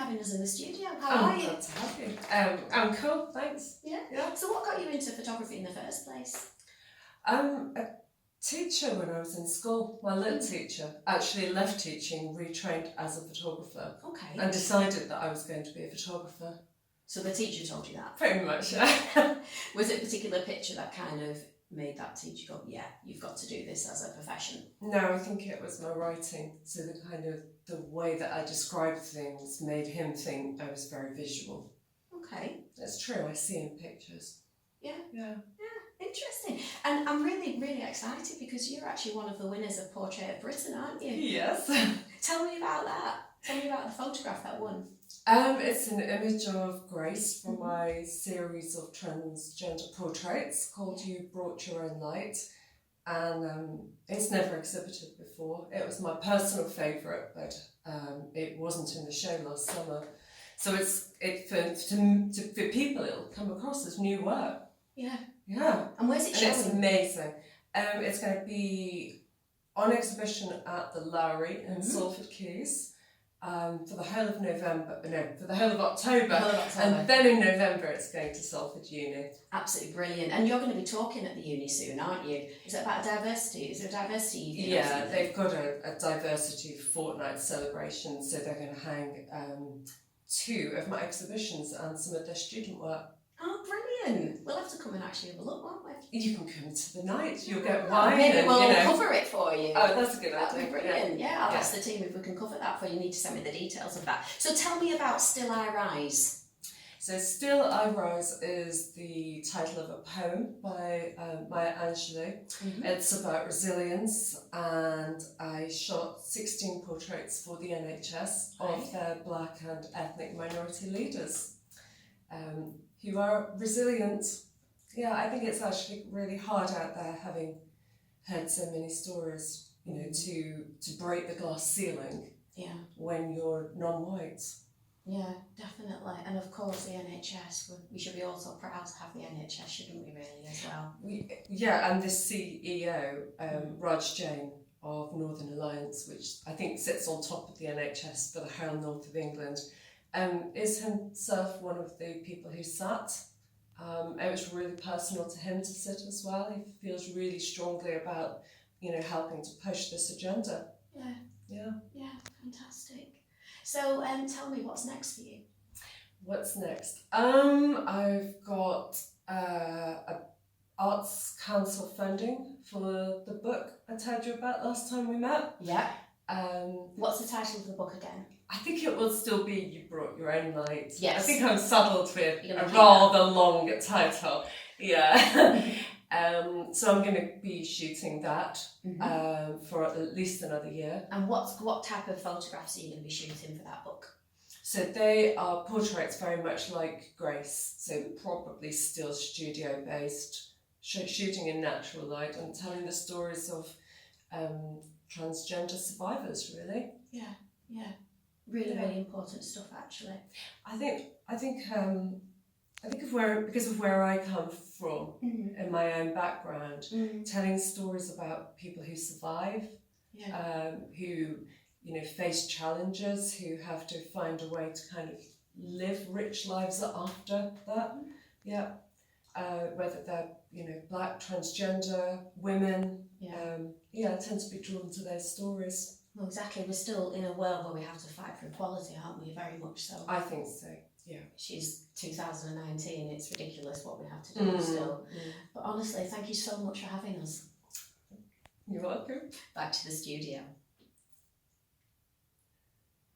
having us in the studio. How are you? Glad to have you. I'm cool, thanks. Yeah. So what got you into photography in the first place? A teacher when I was in school, my lit teacher, actually left teaching, retrained as a photographer, Okay. and decided that I was going to be a photographer. So the teacher told you that? Pretty much. Was it a particular picture that kind of made that teacher go, yeah, you've got to do this as a profession? No, I think it was my writing. So the way that I described things made him think I was very visual. Okay. It's true, I see in pictures. Yeah. Yeah. Interesting. And I'm really, really excited because you're actually one of the winners of Portrait of Britain, aren't you? Yes. Tell me about that. Tell me about the photograph that won. It's an image of Grace from my series of transgender portraits called You Brought Your Own Light, and it's never exhibited before. It was my personal favourite, but it wasn't in the show last summer. So for people it'll come across as new work. Yeah. Yeah. And where's it showing? It's amazing. It's going to be on exhibition at the Lowry in Salford Quays. For the whole of October, and then in November it's going to Salford Uni. Absolutely brilliant. And you're going to be talking at the uni soon, aren't you? Is it about diversity? Is there diversity? Yeah, they've got a diversity fortnight celebration, so they're going to hang 2 of my exhibitions and some of their student work. Oh, brilliant. We'll have to come and actually have a look, won't we? You can come to the night, you'll get wine. Maybe and, we'll cover it for you. Oh, that's a good idea. That'd be brilliant. Yeah, I'll ask the team if we can cover that for you. You need to send me the details of that. So tell me about Still I Rise. So Still I Rise is the title of a poem by Maya Angelou. It's about resilience, and I shot 16 portraits for the NHS of their black and ethnic minority leaders who are resilient. Yeah, I think it's actually really hard out there, having heard so many stories, to break the glass ceiling when you're non-white. Yeah, definitely. And of course the NHS, we should be also proud to have the NHS, shouldn't we, really, as well? And the CEO, Raj Jain of Northern Alliance, which I think sits on top of the NHS for the whole north of England, is himself one of the people who sat. It was really personal to him to sit as well. He feels really strongly about, helping to push this agenda. Yeah, fantastic. So tell me, what's next for you? What's next? I've got Arts Council funding for the book I told you about last time we met. Yeah. What's the title of the book again? I think it will still be You Brought Your Own Light. Yes. I think I'm saddled with a rather long title. Yeah. So I'm going to be shooting that for at least another year. And what type of photographs are you going to be shooting for that book? So they are portraits very much like Grace, so probably still studio based, shooting in natural light and telling the stories of transgender survivors, really. Yeah. Really important stuff, actually. I think because of where I come from in my own background, telling stories about people who survive, who face challenges, who have to find a way to kind of live rich lives after that. Whether they're black, transgender, women, I tend to be drawn to those stories. Well, exactly. We're still in a world where we have to fight for equality, aren't we? Very much so. I think so. Yeah. She's 2019. It's ridiculous what we have to do still. But honestly, thank you so much for having us. You're welcome. Back to the studio.